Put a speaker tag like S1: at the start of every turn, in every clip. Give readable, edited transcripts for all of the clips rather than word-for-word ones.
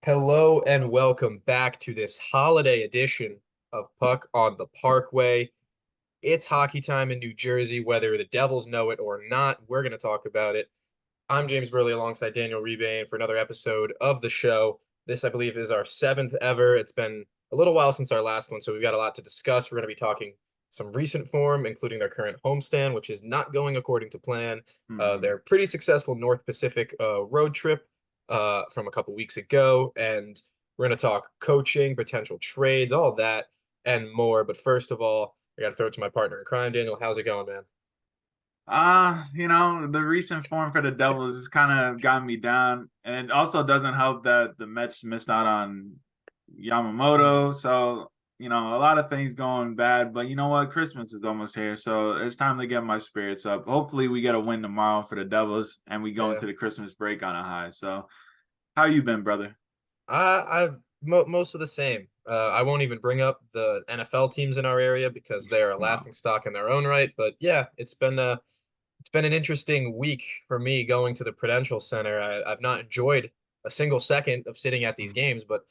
S1: Hello and welcome back to this holiday edition of Puck on the Parkway. It's hockey time in New Jersey, whether the Devils know it or not. We're going to talk about it. I'm James Burley alongside Daniel Rebane for another episode of the show. This, I believe, is our seventh ever. It's been a little while since our last one, so we've got a lot to discuss. We're going to be talking some recent form, including their current homestand, which is not going according to plan.
S2: Hmm.
S1: Their pretty successful North Pacific road trip from a couple weeks ago, and we're going to talk coaching, potential trades, all that, and more. But first of all, I got to throw it to my partner in crime, Daniel. How's it going, man?
S2: The recent form for the Devils has kind of gotten me down. And it also doesn't help that the Mets missed out on
S1: Hmm.
S2: Yamamoto. So, a lot of things going bad. But you know what? Christmas is almost here. So it's time to get my spirits up. Hopefully we get a win tomorrow for the Devils and we go
S1: Yeah.
S2: into the Christmas break on a high. So how you been, brother?
S1: Most of the same. I won't even bring up the NFL teams in our area because they are a
S2: No.
S1: laughing stock in their own right. But yeah, it's been an interesting week for me going to the Prudential Center. I've not enjoyed a single second of sitting at these games, but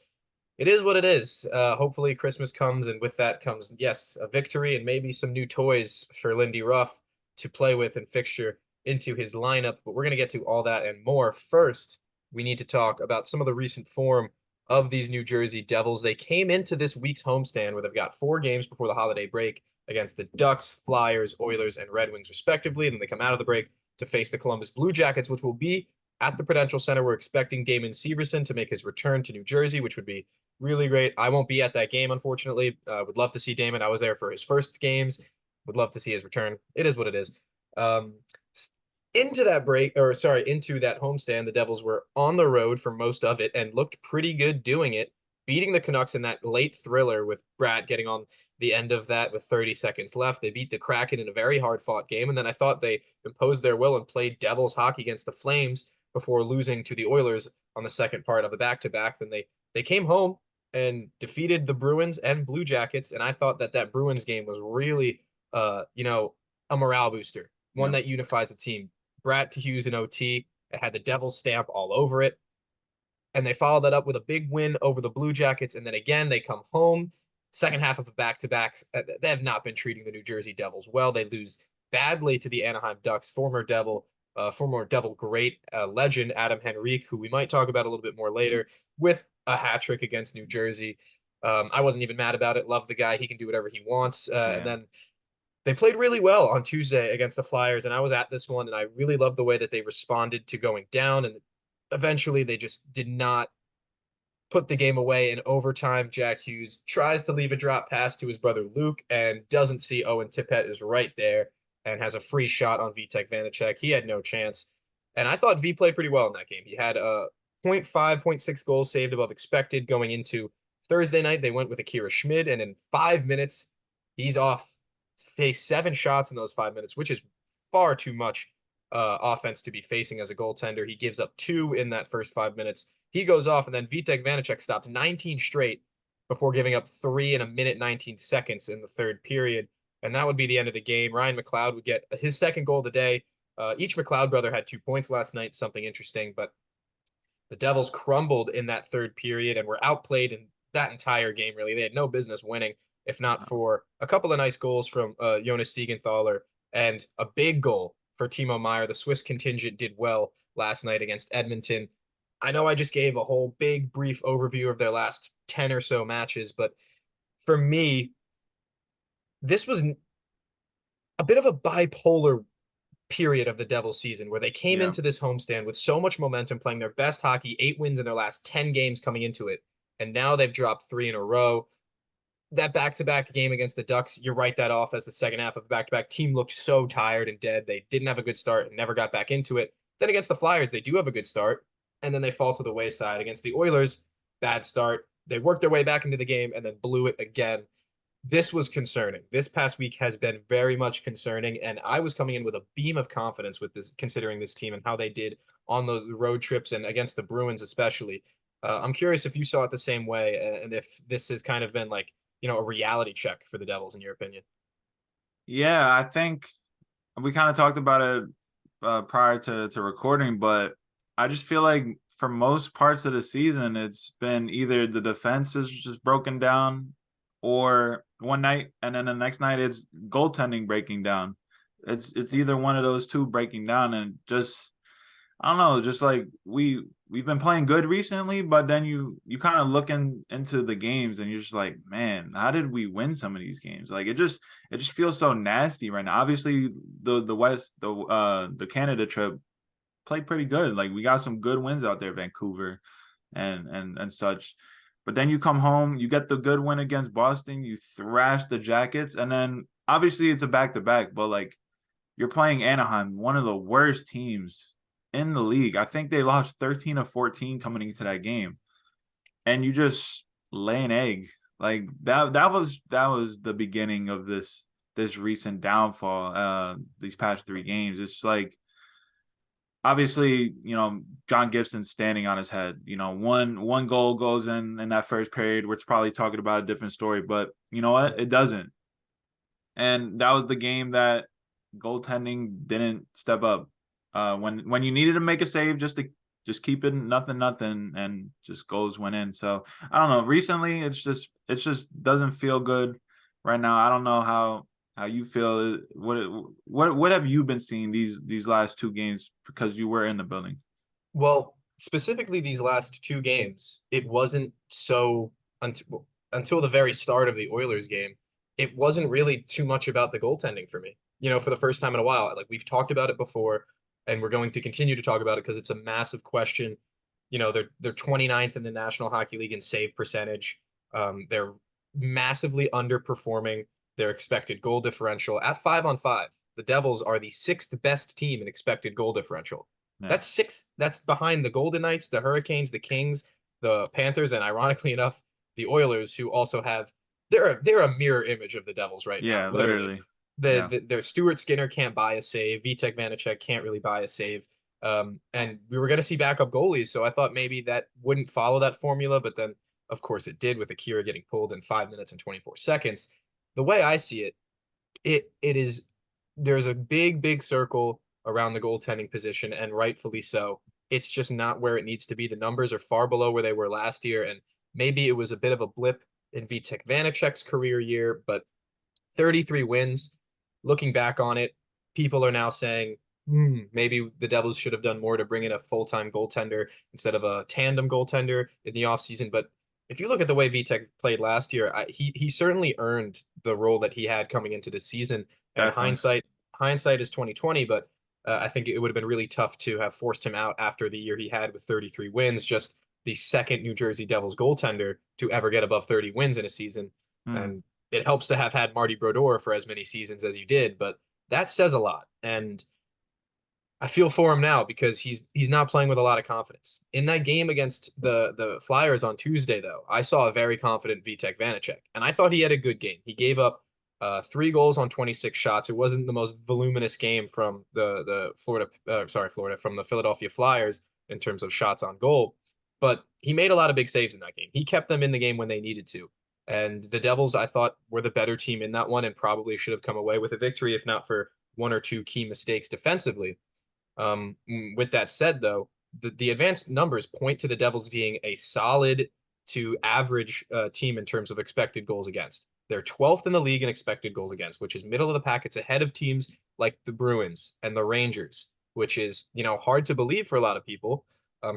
S1: it is what it is. Hopefully Christmas comes, and with that comes, yes, a victory and maybe some new toys for Lindy Ruff to play with and fixture into his lineup. But we're going to get to all that and more. First, we need to talk about some of the recent form of these New Jersey Devils. They came into this week's homestand where they've got 4 games before the holiday break against the Ducks, Flyers, Oilers, and Red Wings, respectively. And then they come out of the break to face the Columbus Blue Jackets, which will be at the Prudential Center. We're expecting Damon Severson to make his return to New Jersey, which would be really great. I won't be at that game, unfortunately. Would love to see Damon. I was there for his first games. Would love to see his return. It is what it is. Um, into that break, or sorry, into that homestand, the Devils were on the road for most of it and looked pretty good doing it, beating the Canucks in that late thriller with Bratt getting on the end of that with 30 seconds left. They beat the Kraken in a very hard fought game. And then I thought they imposed their will and played Devils hockey against the Flames before losing to the Oilers on the second part of a back to back. Then they came home and defeated the Bruins and Blue Jackets. And I thought that Bruins game was really, a morale booster, one
S2: Yep.
S1: that unifies the team. Bratt to Hughes in OT. It had the Devils stamp all over it. And they followed that up with a big win over the Blue Jackets. And then again, they come home, second half of a back to backs. They have not been treating the New Jersey Devils well. They lose badly to the Anaheim Ducks, former Devil great legend Adam Henrique, who we might talk about a little bit more later, with a hat trick against New Jersey. I wasn't even mad about it. Love the guy. He can do whatever he wants. And
S2: Yeah.
S1: then they played really well on Tuesday against the Flyers, and I was at this one, and I really loved the way that they responded to going down. And eventually, they just did not put the game away in overtime. Jack Hughes tries to leave a drop pass to his brother Luke and doesn't see Owen Tippett is right there and has a free shot on Vitek Vanacek. He had no chance. And I thought V played pretty well in that game. He had a point 0.5, point 0.6 goals saved above expected going into Thursday night. They went with Akira Schmid, and in 5 minutes, he's off, faced 7 shots in those 5 minutes, which is far too much offense to be facing as a goaltender. He gives up 2 in that first 5 minutes. He goes off, and then Vitek Vanacek stops 19 straight before giving up 3 in a minute 19 seconds in the third period. And that would be the end of the game. Ryan McLeod would get his second goal of the day. Each McLeod brother had 2 points last night, something interesting, but the Devils crumbled in that third period and were outplayed in that entire game, really. They had no business winning, if not for a couple of nice goals from Jonas Siegenthaler and a big goal for Timo Meyer. The Swiss contingent did well last night against Edmonton. I know I just gave a whole big brief overview of their last 10 or so matches, but for me, this was a bit of a bipolar period of the Devils season where they came
S2: Yeah.
S1: into this homestand with so much momentum, playing their best hockey, 8 wins in their last 10 games coming into it. And now they've dropped 3 in a row. That back to back game against the Ducks, you write that off as the second half of the back to back. Team looked so tired and dead. They didn't have a good start and never got back into it. Then against the Flyers, they do have a good start, and then they fall to the wayside. Against the Oilers, bad start. They worked their way back into the game and then blew it again. This was concerning. This past week has been very much concerning, and I was coming in with a beam of confidence with this, considering this team and how they did on those road trips and against the Bruins, especially. I'm curious if you saw it the same way, and if this has kind of been like a reality check for the Devils, in your opinion.
S2: Yeah, I think we kind of talked about it prior to recording, but I just feel like for most parts of the season, it's been either the defense is just broken down, or one night and then the next night it's goaltending breaking down. It's either one of those two breaking down, and just I don't know, just like we've been playing good recently, but then you kind of into the games and you're just like, man, how did we win some of these games? Like it just feels so nasty right now. Obviously, the Canada trip played pretty good. Like we got some good wins out there, Vancouver and such. But then you come home, you get the good win against Boston, you thrash the Jackets, and then obviously it's a back to back, but like you're playing Anaheim, one of the worst teams in the league. I think they lost 13 of 14 coming into that game. And you just lay an egg. Like that was the beginning of this recent downfall, these past 3 games. It's like obviously, John Gibson's standing on his head. One goal goes in that first period, we're probably talking about a different story, but you know what? It doesn't. And that was the game that goaltending didn't step up. When you needed to make a save just keep it nothing, and just goals went in. So I don't know. Recently, it just doesn't feel good right now. I don't know how you feel. What have you been seeing these last 2 games, because you were in the building?
S1: Well, specifically these last two games, it wasn't so until the very start of the Oilers game, it wasn't really too much about the goaltending for me. For the first time in a while, like we've talked about it before, and we're going to continue to talk about it because it's a massive question. They're 29th in the National Hockey League in save percentage. They're massively underperforming their expected goal differential at 5-on-5. The Devils are the sixth best team in expected goal differential.
S2: Yeah.
S1: That's six. That's behind the Golden Knights, the Hurricanes, the Kings, the Panthers, and ironically enough, the Oilers, who also have they're a mirror image of the Devils right now,
S2: Yeah,
S1: literally.
S2: literally. Yeah.
S1: Their Stuart Skinner can't buy a save. Vitek Vanacek can't really buy a save. And we were going to see backup goalies, so I thought maybe that wouldn't follow that formula, but then of course it did with Akira getting pulled in 5 minutes and 24 seconds. The way I see it, it is there's a big circle around the goaltending position, and rightfully so. It's just not where it needs to be. The numbers are far below where they were last year, and maybe it was a bit of a blip in Vitek Vanacek's career year, but 33 wins. Looking back on it, people are now saying, maybe the Devils should have done more to bring in a full-time goaltender instead of a tandem goaltender in the offseason. But if you look at the way Vitek played last year, he certainly earned the role that he had coming into this season. And
S2: Definitely.
S1: hindsight is 2020, but I think it would have been really tough to have forced him out after the year he had with 33 wins, just the second New Jersey Devils goaltender to ever get above 30 wins in a season.
S2: Mm.
S1: And it helps to have had Marty Brodeur for as many seasons as you did, but that says a lot. And I feel for him now because he's not playing with a lot of confidence. In that game against the Flyers on Tuesday, though, I saw a very confident Vitek Vanacek, and I thought he had a good game. He gave up 3 goals on 26 shots. It wasn't the most voluminous game from the Florida from the Philadelphia Flyers in terms of shots on goal, but he made a lot of big saves in that game. He kept them in the game when they needed to. And the Devils, I thought, were the better team in that one and probably should have come away with a victory if not for one or two key mistakes defensively. With that said, though, the advanced numbers point to the Devils being a solid to average team in terms of expected goals against. They're 12th in the league in expected goals against, which is middle of the pack. It's ahead of teams like the Bruins and the Rangers, which is, hard to believe for a lot of people,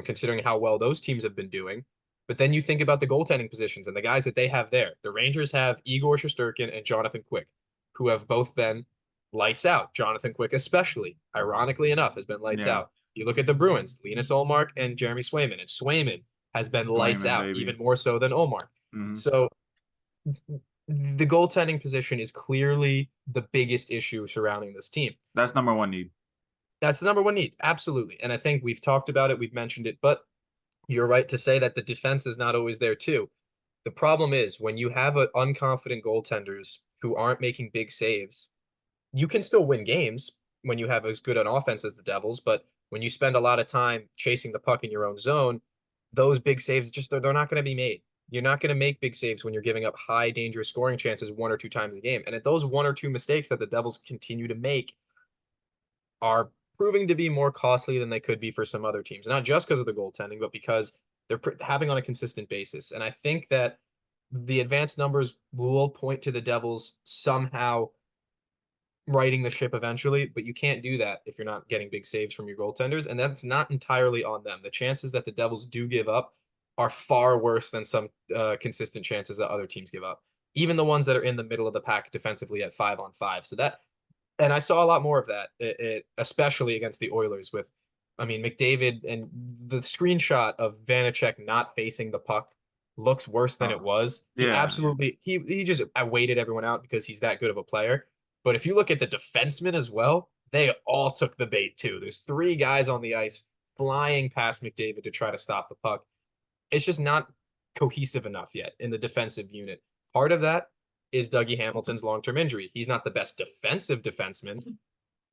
S1: considering how well those teams have been doing. But then you think about the goaltending positions and the guys that they have there. The Rangers have Igor Shesterkin and Jonathan Quick, who have both been lights out. Jonathan Quick, especially, ironically enough, has been lights
S2: Yeah.
S1: out. You look at the Bruins, Linus Olmark and Jeremy Swayman, and Swayman has been lights
S2: Swayman,
S1: out,
S2: baby.
S1: even more so than Olmark.
S2: Mm-hmm.
S1: So the goaltending position is clearly the biggest issue surrounding this team.
S2: That's number one need.
S1: That's the number one need, absolutely. And I think we've talked about it, we've mentioned it, but you're right to say that the defense is not always there too. The problem is when you have unconfident goaltenders who aren't making big saves, you can still win games when you have as good an offense as the Devils, but when you spend a lot of time chasing the puck in your own zone, those big saves just they're not going to be made. You're not going to make big saves when you're giving up high dangerous scoring chances one or two times a game. And at those one or two mistakes that the Devils continue to make are proving to be more costly than they could be for some other teams. Not just because of the goaltending, but because they're having on a consistent basis. And I think that the advanced numbers will point to the Devils somehow righting the ship eventually, but you can't do that if you're not getting big saves from your goaltenders, and that's not entirely on them. The chances that the Devils do give up are far worse than some consistent chances that other teams give up, even the ones that are in the middle of the pack defensively at 5-on-5. So that, and I saw a lot more of that, especially against the Oilers with, I mean, McDavid and the screenshot of Vanacek not facing the puck looks worse than it
S2: Oh,
S1: was. He
S2: yeah.
S1: absolutely he just waited everyone out because he's that good of a player. But if you look at the defensemen as well, they all took the bait too. There's three guys on the ice flying past McDavid to try to stop the puck. It's just not cohesive enough yet in the defensive unit. Part of that is Dougie Hamilton's long-term injury. He's not the best defensive defenseman,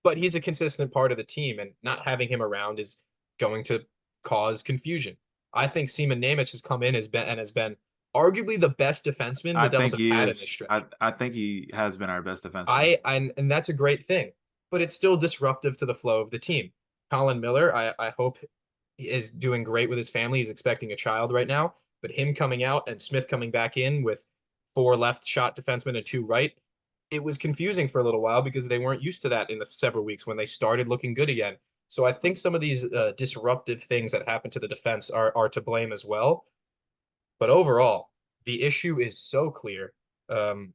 S1: but he's a consistent part of the team, and not having him around is going to cause confusion. I think Seaman Nemec has come in has been arguably the best defenseman the
S2: I
S1: Devils
S2: think
S1: have
S2: he
S1: had in this
S2: is.
S1: stretch.
S2: I think he has been our best defenseman.
S1: And that's a great thing, but it's still disruptive to the flow of the team. Colin Miller, I hope is doing great with his family. He's expecting a child right now, but him coming out and Smith coming back in with four left shot defensemen and two right, it was confusing for a little while because they weren't used to that in the several weeks when they started looking good again. So I think some of these disruptive things that happen to the defense are to blame as well. But overall, the issue is so clear. Um,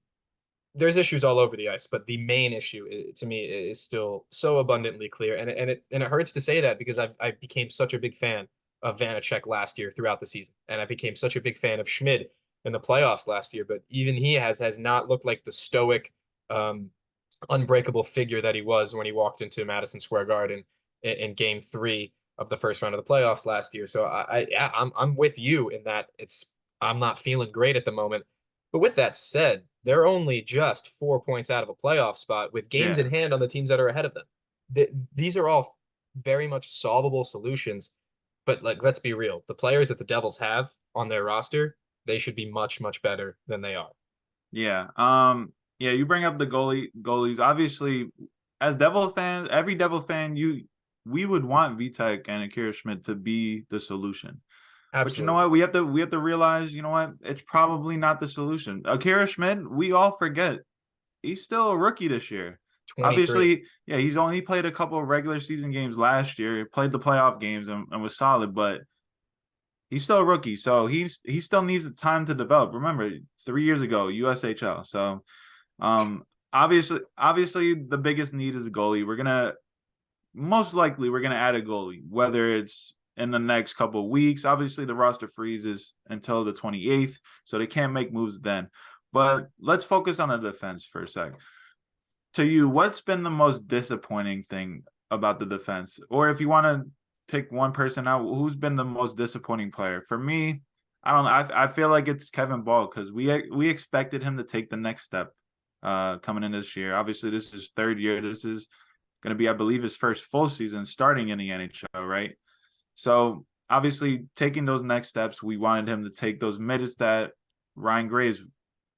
S1: there's issues all over the ice, but the main issue to me is still so abundantly clear, and it hurts to say that because I became such a big fan of Vanacek last year throughout the season, and I became such a big fan of Schmid in the playoffs last year. But even he has not looked like the stoic, um, unbreakable figure that he was when he walked into Madison Square Garden in Game 3 of the first round of the playoffs last year. So yeah, I'm with you in that I'm not feeling great at the moment. But with that said, they're only just 4 points out of a playoff spot with games in
S2: Yeah.
S1: hand on the teams that are ahead of them. These are all very much solvable solutions. But like, let's be real, the players that the Devils have on their roster, they should be much, much better than they are.
S2: Yeah. Yeah, you bring up the goalies. Obviously, as Devil fans, every Devil fan, we would want Vitek and Akira Schmidt to be the solution. But you know
S1: Absolutely.
S2: what? We have to realize, you know what? It's probably not the solution. Akira Schmidt, we all forget. He's still a rookie this year.
S1: 23.
S2: Obviously, yeah, he played a couple of regular season games last year, played the playoff games and was solid, but he's still a rookie, so he still needs the time to develop. Remember, 3 years ago, USHL. So obviously the biggest need is a goalie. Most likely we're gonna add a goalie, whether it's in the next couple of weeks. Obviously, the roster freezes until the 28th, so they can't make moves then. But let's focus on the defense for a sec. To you, what's been the most disappointing thing about the defense? Or if you want to pick one person out, who's been the most disappointing player? For me, I don't know. I feel like it's Kevin Ball because we expected him to take the next step coming in this year. Obviously, this is his third year. This is going to be, I believe, his first full season starting in the NHL, right? So obviously, taking those next steps, we wanted him to take those minutes that Ryan Graves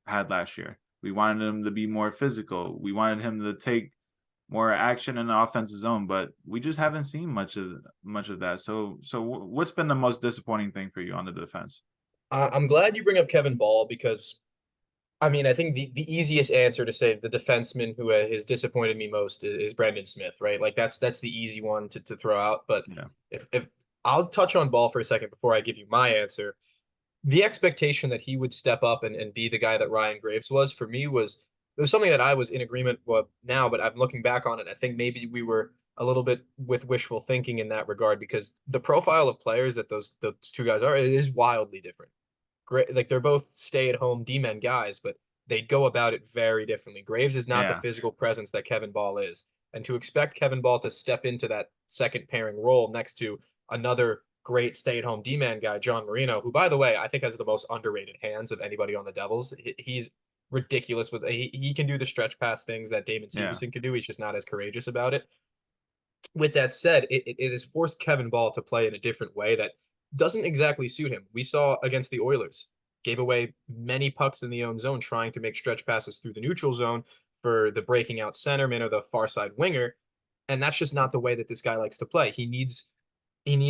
S2: had last year. We wanted him to be more physical. We wanted him to take more action in the offensive zone, but we just haven't seen much of that. So what's been the most disappointing thing for you on the defense?
S1: I'm glad you bring up Kevin Ball because I mean, I think the easiest answer to say the defenseman who has disappointed me most is Brendan Smith, right? Like that's the easy one to throw out. But
S2: Yeah.
S1: if I'll touch on Ball for a second before I give you my answer, the expectation that he would step up and be the guy that Ryan Graves was for me was it was something that I was in agreement with now, but I'm looking back on it. I think maybe we were a little bit with wishful thinking in that regard because the profile of players that those two guys are is wildly different. Great, like they're both stay-at-home D-men guys, but they go about it very differently. Graves is not the
S2: Yeah.
S1: physical presence that Kevin Ball is, and to expect Kevin Ball to step into that second pairing role next to another great stay-at-home D-man guy, John Marino, who, by the way, I think has the most underrated hands of anybody on the Devils. He's ridiculous with he can do the stretch pass things that Damon
S2: Yeah.
S1: Severson can do. He's just not as courageous about it. With that said, it has forced Kevin Ball to play in a different way that doesn't exactly suit him. We saw against the Oilers, gave away many pucks in the own zone, trying to make stretch passes through the neutral zone for the breaking out centerman or the far side winger, And that's just not the way that this guy likes to play. He needs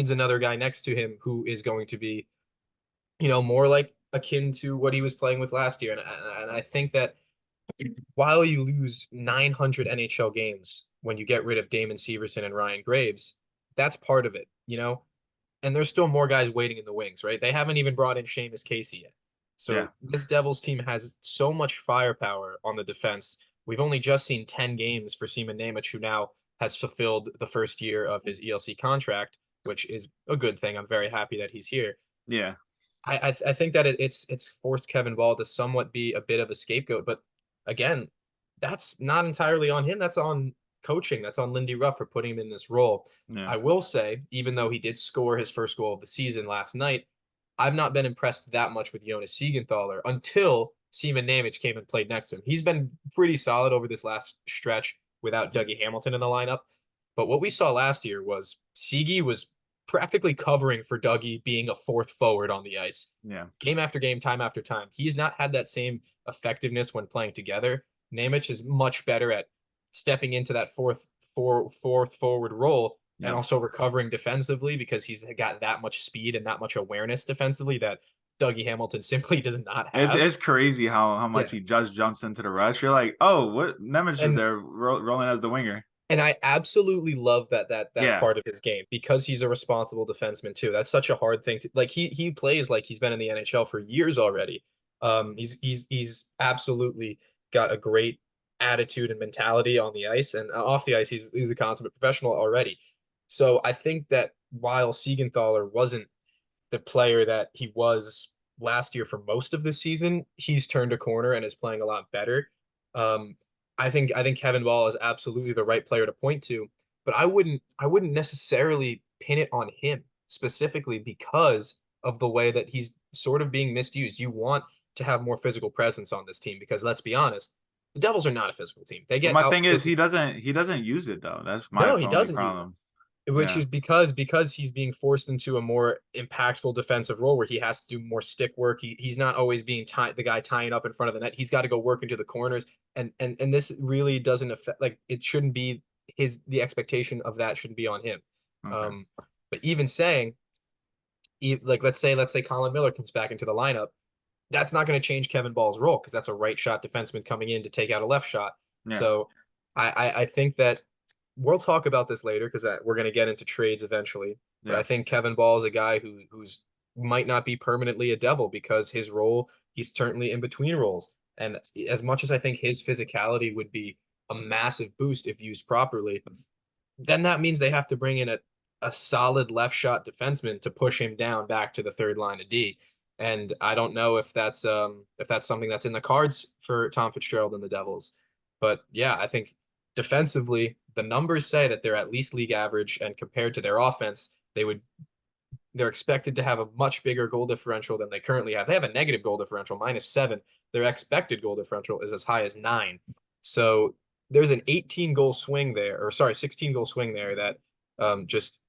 S1: another guy next to him who is going to be, more like akin to what he was playing with last year. And I think that while you lose 900 NHL games when you get rid of Damon Severson and Ryan Graves, that's part of it. And there's still more guys waiting in the wings, right? They haven't even brought in Seamus Casey yet.
S2: Yeah.
S1: So this Devils team has so much firepower on the defense. We've only just seen 10 games for Seaman Nemec, who now has fulfilled the first year of his ELC contract, which is a good thing. I'm very happy that he's here.
S2: Yeah.
S1: I think that it's forced Kevin Ball to somewhat be a bit of a scapegoat, but again, that's not entirely on him. That's on coaching. That's on Lindy Ruff for putting him in this role.
S2: Yeah.
S1: I will say, even though he did score his first goal of the season last night, I've not been impressed that much with Jonas Siegenthaler until Seaman Nemec came and played next to him. He's been pretty solid over this last stretch without Dougie Hamilton in the lineup. But what we saw last year was Siegi was practically covering for Dougie being a fourth forward on the ice.
S2: Yeah.
S1: Game after game, time after time. He's not had that same effectiveness when playing together. Nemec is much better at stepping into that fourth forward role and
S2: Yeah.
S1: also recovering defensively because he's got that much speed and that much awareness defensively that Dougie Hamilton simply does not
S2: It's
S1: have.
S2: it's crazy how much
S1: Yeah.
S2: he just jumps into the rush. You're like, oh, what Nemec is
S1: And
S2: there rolling as the winger.
S1: And I absolutely love that's
S2: Yeah.
S1: part of his game because he's a responsible defenseman too. That's such a hard thing to like. He plays like he's been in the NHL for years already. He's absolutely got a great attitude and mentality on the ice, and off the ice, he's a consummate professional already. So I think that while Siegenthaler wasn't the player that he was last year for most of the season, he's turned a corner and is playing a lot better. Um, I think Kevin Ball is absolutely the right player to point to, but I wouldn't necessarily pin it on him specifically because of the way that he's sort of being misused. You want to have more physical presence on this team because let's be honest, the Devils are not a physical team. They
S2: But
S1: get
S2: my
S1: out
S2: thing is
S1: physical.
S2: he doesn't use it though. That's my
S1: No, he
S2: only
S1: doesn't use it,
S2: problem.
S1: which
S2: Yeah.
S1: is because he's being forced into a more impactful defensive role where he has to do more stick work. He's not always being the guy tying up in front of the net. He's got to go work into the corners, and this really doesn't affect like it shouldn't be the expectation of that shouldn't be on him.
S2: Okay.
S1: Um, but even saying like let's say Colin Miller comes back into the lineup, that's not going to change Kevin Ball's role because that's a right shot defenseman coming in to take out a left shot.
S2: Yeah.
S1: So I think that we'll talk about this later because we're going to get into trades eventually. But I
S2: Yeah.
S1: think Kevin Ball is a guy who's might not be permanently a Devil because his role he's certainly in between roles. And as much as I think his physicality would be a massive boost if used properly, then that means they have to bring in a solid left shot defenseman to push him down back to the third line of D. And I don't know if that's something that's in the cards for Tom Fitzgerald and the Devils. But yeah, I think defensively, the numbers say that they're at least league average, and compared to their offense, they're expected to have a much bigger goal differential than they currently have. They have a negative goal differential, -7. Their expected goal differential is as high as 9. So there's an 18 goal swing there, or sorry, 16 goal swing there that just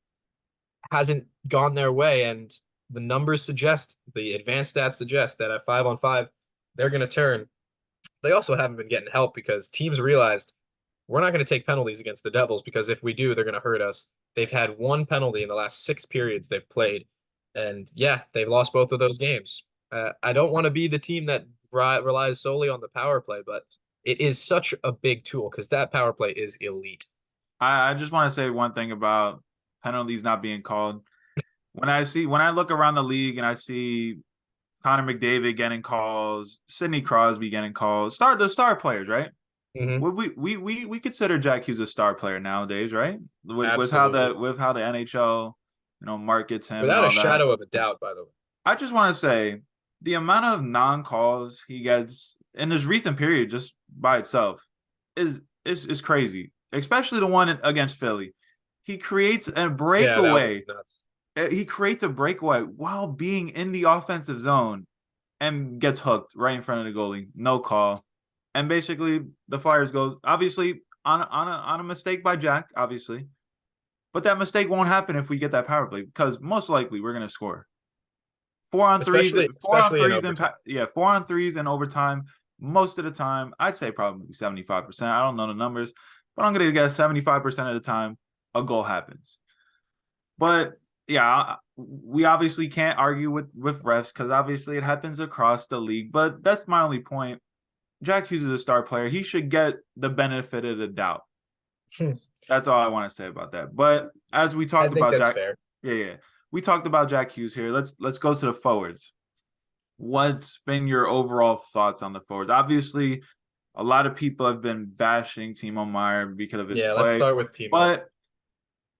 S1: hasn't gone their way. And the numbers suggest, the advanced stats suggest that at 5-on-5, they're going to turn. They also haven't been getting help because teams realized we're not going to take penalties against the Devils because if we do, they're going to hurt us. They've had one penalty in the last 6 periods they've played. And yeah, they've lost both of those games. I don't want to be the team that relies solely on the power play, but it is such a big tool because that power play is elite.
S2: I just want to say one thing about penalties not being called. When I look around the league and I see Connor McDavid getting calls, Sidney Crosby getting calls, the star players, right?
S1: Mm-hmm.
S2: Would we consider Jack Hughes a star player nowadays, right?
S1: Absolutely.
S2: With how the NHL, markets him and
S1: Without a
S2: all that.
S1: shadow of a doubt, by the way.
S2: I just want to say the amount of non-calls he gets in this recent period just by itself is crazy. Especially the one against Philly. He creates a
S1: Yeah, that one
S2: breakaway.
S1: was nuts.
S2: He creates a breakaway while being in the offensive zone and gets hooked right in front of the goalie. No call. And basically the Flyers go obviously on a mistake by Jack, obviously. But that mistake won't happen if we get that power play because most likely we're going to score. 4-on-3s, four on
S1: Especially in
S2: threes,
S1: overtime.
S2: 4-on-3s in overtime. Most of the time, I'd say probably 75%. I don't know the numbers, but I'm going to guess 75% of the time a goal happens. But yeah, we obviously can't argue with refs because obviously it happens across the league. But that's my only point. Jack Hughes is a star player. He should get the benefit of the doubt. That's all I want to say about that. But as we
S1: I
S2: talked
S1: think
S2: about
S1: that's
S2: Jack,
S1: fair.
S2: yeah, we talked about Jack Hughes here. Let's go to the forwards. What's been your overall thoughts on the forwards? Obviously, a lot of people have been bashing Timo Meyer because of his
S1: Yeah, let's
S2: play,
S1: start with Timo.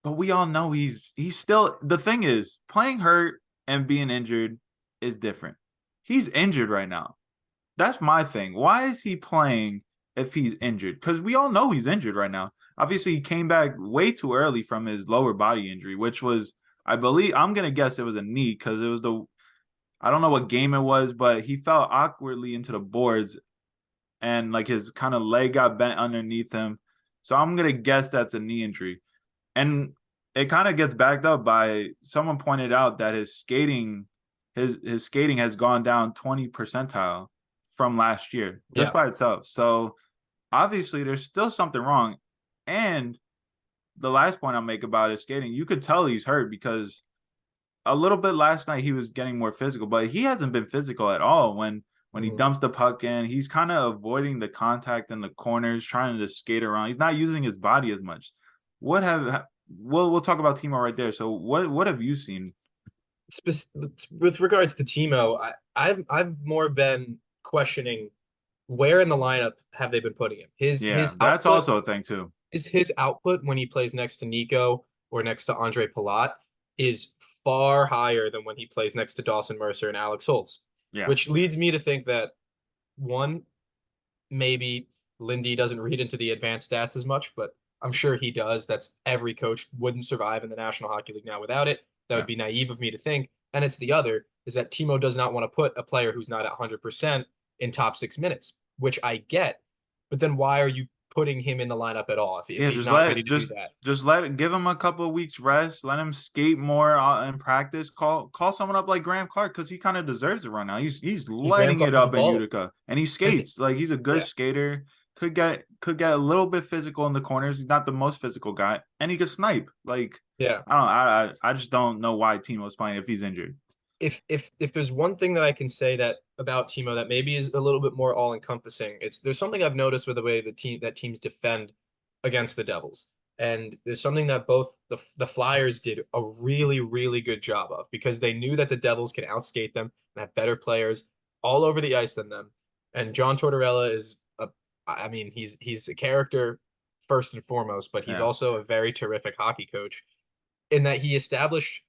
S2: but we all know he's still, the thing is, playing hurt and being injured is different. He's injured right now. That's my thing. Why is he playing if he's injured? Because we all know he's injured right now. Obviously, he came back way too early from his lower body injury, which was, I believe, I'm gonna guess it was a knee because it was the, I don't know what game it was, but he fell awkwardly into the boards and like his kind of leg got bent underneath him. So I'm gonna guess that's a knee injury. And it kind of gets backed up by someone pointed out that his skating has gone down 20 percentile from last year just
S1: Yeah.
S2: by itself. So obviously there's still something wrong. And the last point I'll make about his skating, you could tell he's hurt because a little bit last night he was getting more physical, but he hasn't been physical at all when he
S1: Mhm.
S2: dumps the puck in. He's kind of avoiding the contact in the corners, trying to skate around. He's not using his body as much. What have we'll talk about Timo right there. So what have you seen?
S1: With regards to Timo, I've more been questioning where in the lineup have they been putting him?
S2: Yeah, that's also a thing too.
S1: His output when he plays next to Nico or next to Andre Palat is far higher than when he plays next to Dawson Mercer and Alex Holtz,
S2: Yeah.
S1: which leads me to think that one, maybe Lindy doesn't read into the advanced stats as much, but I'm sure he does. That's every coach wouldn't survive in the National Hockey League now without it. That
S2: Yeah.
S1: would be naive of me to think. And it's the other is that Timo does not want to put a player who's not at 100% in top 6 minutes, which I get. But then why are you putting him in the lineup at all if
S2: Yeah,
S1: he's not ready to do that?
S2: just let it, give him a couple of weeks rest. Let him skate more in practice. Call someone up like Graham Clark because he kind of deserves it right now. He's
S1: Graham
S2: lighting it
S1: Clark is a
S2: up in
S1: baller.
S2: Utica, and he
S1: And
S2: skates like he's a good
S1: yeah,
S2: skater. Could get a little bit physical in the corners. He's not the most physical guy, and he could snipe. Like
S1: yeah.
S2: I don't know. I just don't know why Timo's playing if he's injured.
S1: If there's one thing that I can say that about Timo that maybe is a little bit more all encompassing, it's there's something I've noticed with the way teams defend against the Devils. And there's something that both the Flyers did a really good job of because they knew that the Devils can outskate them and have better players all over the ice than them. And John Tortorella is I mean, he's a character first and foremost, but he's
S2: Yeah,
S1: also a very terrific hockey coach in that he established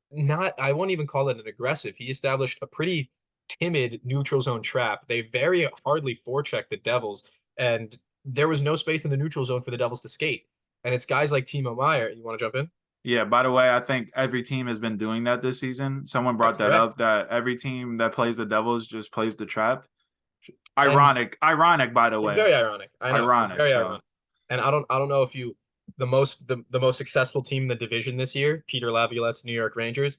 S1: not I won't even call it an aggressive. He established a pretty timid neutral zone trap. They very hardly forecheck the Devils, and there was no space in the neutral zone for the Devils to skate. And it's guys like Timo Meyer. You want to jump in?
S2: yeah. By the way, I think every team has been doing that this season. Someone
S1: That's
S2: brought that
S1: correct.
S2: up that every team that plays the Devils just plays the trap.
S1: And
S2: Ironic, by the
S1: it's
S2: way.
S1: very ironic. I know it's
S2: Ironic.
S1: very
S2: So
S1: ironic. And I don't know if you the most successful team in the division this year, Peter Laviolette's New York Rangers,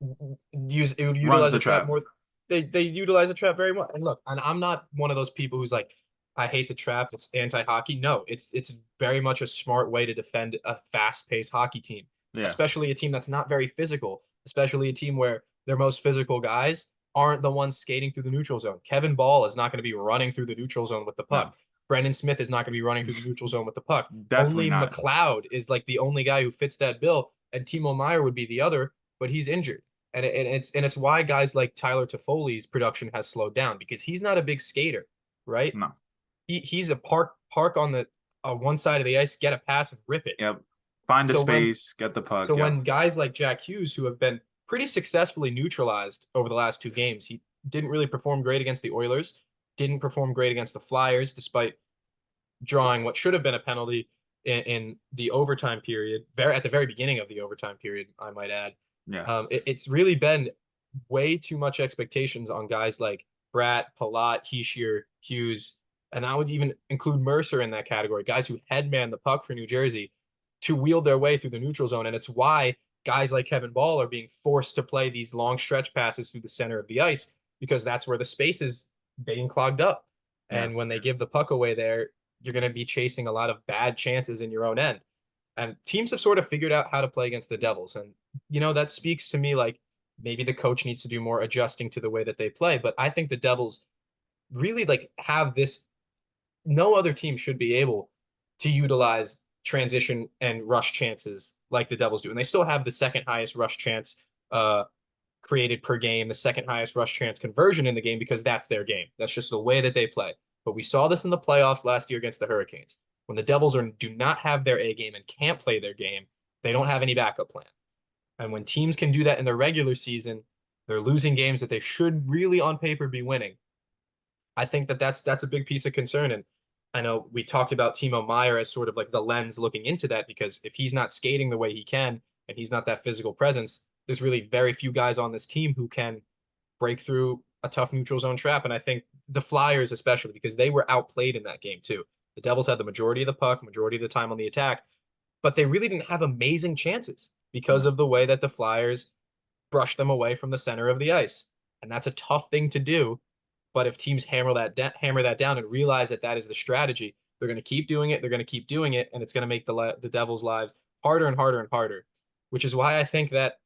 S1: it would
S2: runs
S1: utilize
S2: the
S1: a trap
S2: trap.
S1: more. They utilize a trap very much. And look, and I'm not one of those people who's like, I hate the trap. It's anti-hockey. No, it's very much a smart way to defend a fast-paced hockey team,
S2: Yeah.
S1: especially a team that's not very physical, especially a team where their most physical guys aren't the ones skating through the neutral zone. Kevin Ball is not going to be running through the neutral zone with the
S2: No.
S1: puck. Brendan Smith is not going to be running through the neutral zone with the puck.
S2: Definitely
S1: Only
S2: not.
S1: McLeod is like the only guy who fits that bill, and Timo Meyer would be the other, but he's injured and it's why guys like Tyler Toffoli's production has slowed down because he's not a big skater, right?
S2: No.
S1: He's a park on the one side of the ice, get a pass and rip it.
S2: Yep. Find a
S1: So when
S2: space, get the puck.
S1: so
S2: Yep.
S1: when guys like Jack Hughes who have been pretty successfully neutralized over the last 2 games, he didn't really perform great against the Oilers, didn't perform great against the Flyers despite drawing what should have been a penalty in the overtime period, very at the very beginning of the overtime period, I might add.
S2: Yeah.
S1: It's really been way too much expectations on guys like Bratt, Palat, Heishier, Hughes, and I would even include Mercer in that category. Guys who headman the puck for New Jersey to wield their way through the neutral zone, and it's why guys like Kevin Ball are being forced to play these long stretch passes through the center of the ice because that's where the space is being clogged up.
S2: Yeah.
S1: And when they give the puck away there, you're going to be chasing a lot of bad chances in your own end. And teams have sort of figured out how to play against the Devils. And, that speaks to me like maybe the coach needs to do more adjusting to the way that they play. But I think the Devils really like have this. No other team should be able to utilize transition and rush chances like the Devils do. And they still have the second highest rush chance created per game, the second highest rush chance conversion in the game because that's their game. That's just the way that they play. But we saw this in the playoffs last year against the Hurricanes. When the Devils do not have their A game and can't play their game, they don't have any backup plan. And when teams can do that in the regular season, they're losing games that they should really on paper be winning. I think that that's a big piece of concern. And I know we talked about Timo Meyer as sort of like the lens looking into that because if he's not skating the way he can and he's not that physical presence, there's really very few guys on this team who can break through a tough neutral zone trap. And I think the Flyers, especially because they were outplayed in that game too. The Devils had the majority of the puck, majority of the time on the attack, but they really didn't have amazing chances because
S2: No.
S1: of the way that the Flyers brushed them away from the center of the ice. And that's a tough thing to do. But if teams hammer that down and realize that that is the strategy, they're going to keep doing it. They're going to keep doing it, and it's going to make the Devils' lives harder and harder and harder. Which is why I think that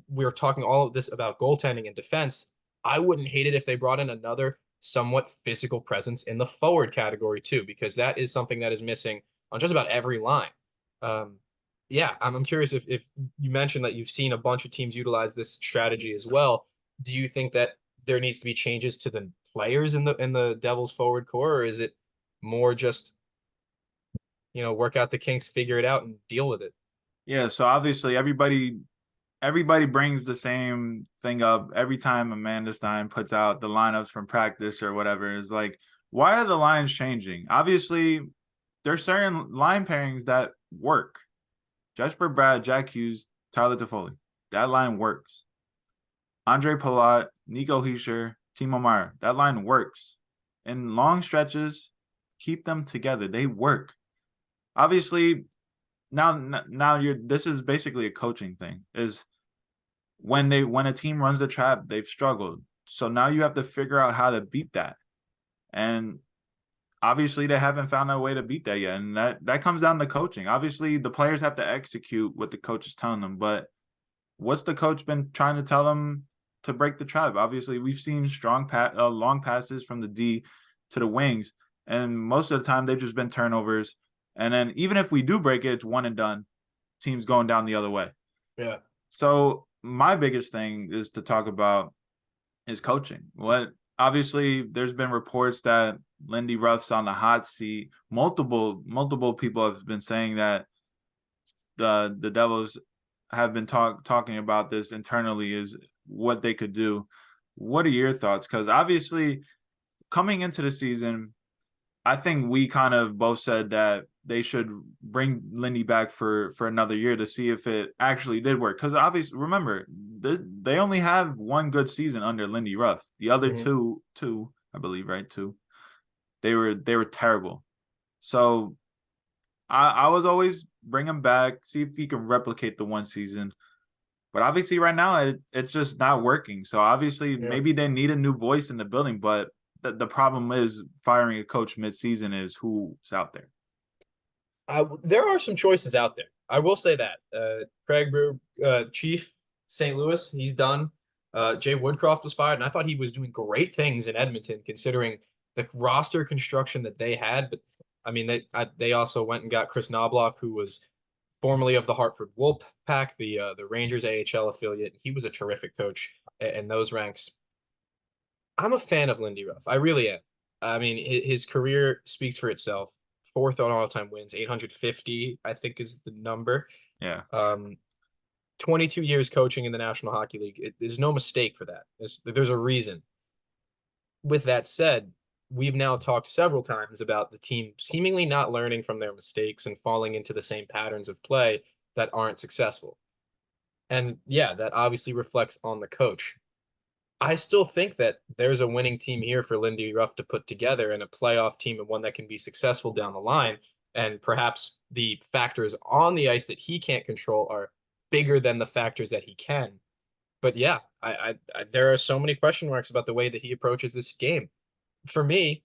S1: we're talking all of this about goaltending and defense. I wouldn't hate it if they brought in another somewhat physical presence in the forward category too, because that is something that is missing on just about every line. Um, yeah, I'm curious if you mentioned that you've seen a bunch of teams utilize this strategy as well. Do you think that there needs to be changes to the players in the Devils forward core, or is it more just work out the kinks, figure it out, and deal with it?
S2: Yeah, so obviously everybody brings the same thing up every time Amanda Stein puts out the lineups from practice or whatever. Is like, why are the lines changing? Obviously, there's certain line pairings that work. Jesper Brad, Jack Hughes, Tyler Toffoli. That line works. Andre Palat, Nico Hischier, Timo Meyer. That line works. In long stretches, keep them together. They work. Obviously, now you're this is basically a coaching thing. Is when a team runs the trap, they've struggled. So now you have to figure out how to beat that. And obviously they haven't found a way to beat that yet. And that comes down to coaching. Obviously, the players have to execute what the coach is telling them, but what's the coach been trying to tell them to break the trap? Obviously, we've seen long passes from the D to the wings, and most of the time they've just been turnovers. And then even if we do break it, it's one and done. Teams going down the other way.
S1: Yeah.
S2: So my biggest thing is to talk about is coaching. Obviously there's been reports that Lindy Ruff's on the hot seat. Multiple people have been saying that the Devils have been talking about this internally is what they could do. What are your thoughts? Because obviously coming into the season, I think we kind of both said that they should bring Lindy back for another year to see if it actually did work. Because obviously, remember, they only have one good season under Lindy Ruff. The other
S1: Mm-hmm.
S2: two, I believe, right? Two, they were terrible. So I was always bring him back, see if he can replicate the one season. But obviously, right now it's just not working. So obviously,
S1: Yeah.
S2: maybe they need a new voice in the building. But the problem is firing a coach mid-season is who's out there.
S1: There are some choices out there. I will say that. Craig Brewer, Chief, St. Louis, he's done. Jay Woodcroft was fired, and I thought he was doing great things in Edmonton, considering the roster construction that they had. But I mean, they also went and got Chris Knobloch, who was formerly of the Hartford Wolfpack, the Rangers AHL affiliate. He was a terrific coach in those ranks. I'm a fan of Lindy Ruff. I really am. I mean, his career speaks for itself. Fourth on all-time wins, 850, I think is the number.
S2: Yeah.
S1: Um, 22 years coaching in the National Hockey League. There's no mistake for that. There's a reason. With that said, we've now talked several times about the team seemingly not learning from their mistakes and falling into the same patterns of play that aren't successful. And yeah, that obviously reflects on the coach. I still think that there's a winning team here for Lindy Ruff to put together and a playoff team and one that can be successful down the line. And perhaps the factors on the ice that he can't control are bigger than the factors that he can. But yeah, there are so many question marks about the way that he approaches this game. For me,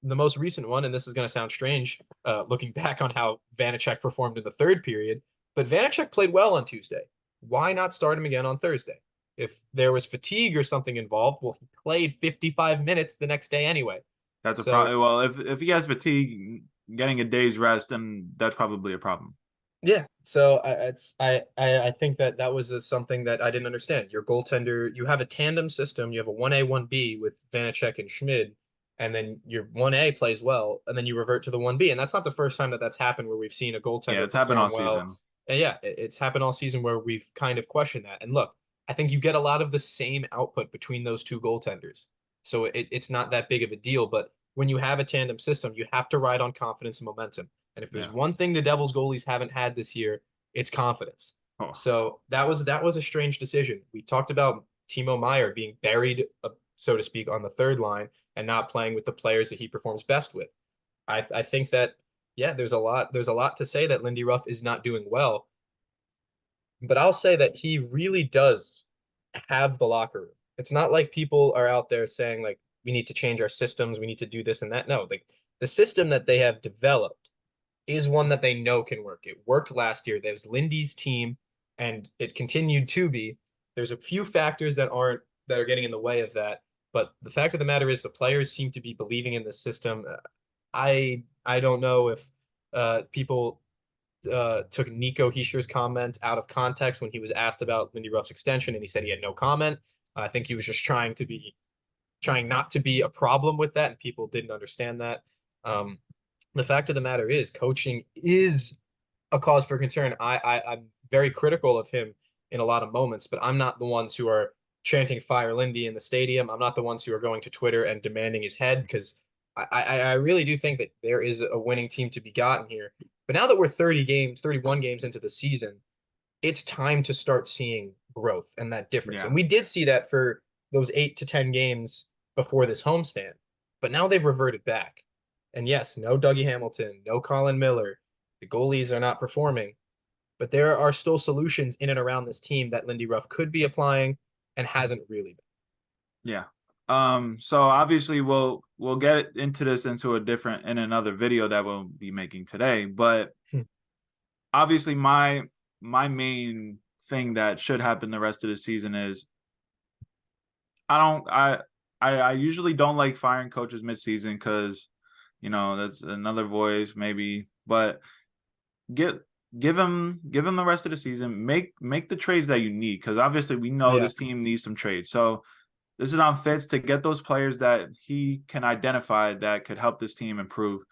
S1: the most recent one, and this is going to sound strange, looking back on how Vanacek performed in the third period, but Vanacek played well on Tuesday. Why not start him again on Thursday? If there was fatigue or something involved, well, he played 55 minutes the next day anyway.
S2: That's a
S1: So
S2: problem. Well, if he has fatigue, getting a day's rest, then that's probably a problem.
S1: yeah, so I think that that was something that I didn't understand. Your goaltender, you have a tandem system. You have a 1A 1B with Vanacek and Schmid, and then your 1A plays well, and then you revert to the 1B. And that's not the first time that that's happened where we've seen a
S2: Yeah,
S1: goaltender
S2: it's happened all
S1: perform well.
S2: season.
S1: And yeah, it's happened all season where we've kind of questioned that. And look, I think you get a lot of the same output between those two goaltenders, so it's not that big of a deal. But when you have a tandem system, you have to ride on confidence and momentum. And if there's
S2: Yeah.
S1: one thing the Devils goalies haven't had this year, it's confidence.
S2: Oh,
S1: So that was a strange decision. We talked about Timo Meyer being buried, so to speak, on the third line and not playing with the players that he performs best with. I think that yeah, there's a lot to say that Lindy Ruff is not doing well, but I'll say that he really does have the locker room. It's not like people are out there saying like we need to change our systems, we need to do this and that. No, like the system that they have developed is one that they know can work. It worked last year. There's Lindy's team, and it continued to be. There's a few factors that are getting in the way of that, but the fact of the matter is the players seem to be believing in the system. I don't know if people took Nico Heischer's comment out of context when he was asked about Lindy Ruff's extension, and he said he had no comment. I think he was just trying not to be a problem with that, and people didn't understand that. Um, the fact of the matter is, coaching is a cause for concern. I'm very critical of him in a lot of moments, but I'm not the ones who are chanting "Fire Lindy" in the stadium. I'm not the ones who are going to Twitter and demanding his head because I really do think that there is a winning team to be gotten here. But now that we're 30 games, 31 games into the season, it's time to start seeing growth and that difference.
S2: yeah.
S1: And we did see that for those 8 to 10 games before this homestand, but now they've reverted back. And yes, no Dougie Hamilton, no Colin Miller. The goalies are not performing, but there are still solutions in and around this team that Lindy Ruff could be applying and hasn't really been.
S2: Yeah. So obviously we'll get into this in another video that we'll be making today. But
S1: Hmm.
S2: obviously my main thing that should happen the rest of the season is I don't I usually don't like firing coaches midseason because that's another voice maybe, but get give him the rest of the season. Make the trades that you need because obviously we know
S1: Yeah.
S2: this team needs some trades. So this is on Fitz to get those players that he can identify that could help this team improve,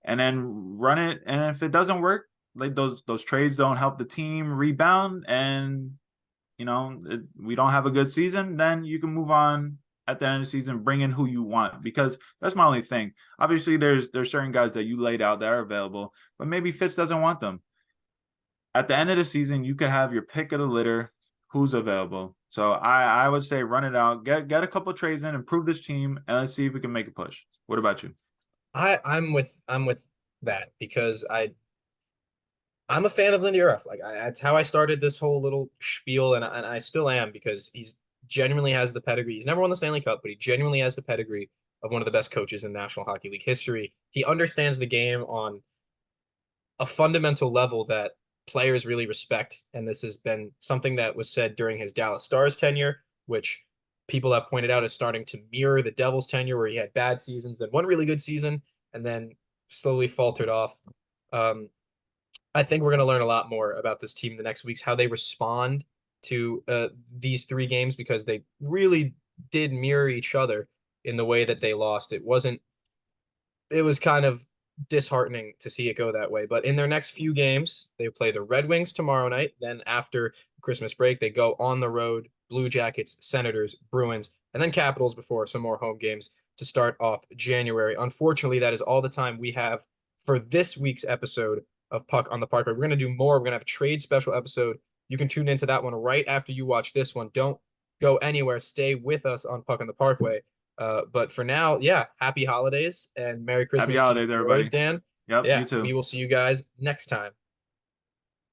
S2: and then run it. And if it doesn't work, like those trades don't help the team rebound, and we don't have a good season, then you can move on at the end of the season, bring in who you want, because that's my only thing. Obviously, there's certain guys that you laid out that are available, but maybe Fitz doesn't want them. At the end of the season, you could have your pick of the litter, who's available. So I would say run it out, get a couple of trades in, improve this team, and let's see if we can make a push. What about you?
S1: I'm with that because I'm a fan of Lindy Ruff. Like that's how I started this whole little spiel, and I still am because he's genuinely has the pedigree. He's never won the Stanley Cup, but he genuinely has the pedigree of one of the best coaches in National Hockey League history. He understands the game on a fundamental level that players really respect, and this has been something that was said during his Dallas Stars tenure, which people have pointed out is starting to mirror the Devils tenure, where he had bad seasons, then one really good season, and then slowly faltered off. Um, I think we're going to learn a lot more about this team in the next weeks, how they respond to these 3 games, because they really did mirror each other in the way that they lost. It was kind of disheartening to see it go that way. But in their next few games, they play the Red Wings tomorrow night. Then after Christmas break, they go on the road, Blue Jackets, Senators, Bruins, and then Capitals before some more home games to start off January. Unfortunately, that is all the time we have for this week's episode of Puck on the Parkway. We're going to do more. We're going to have a trade special episode. You can tune into that one right after you watch this one. Don't go anywhere. Stay with us on Puck on the Parkway. But for now, yeah, happy holidays and Merry
S2: Happy
S1: Christmas to you
S2: holidays,
S1: boys,
S2: everybody.
S1: Dan.
S2: Yep,
S1: Yeah,
S2: you too.
S1: we will see you guys next time.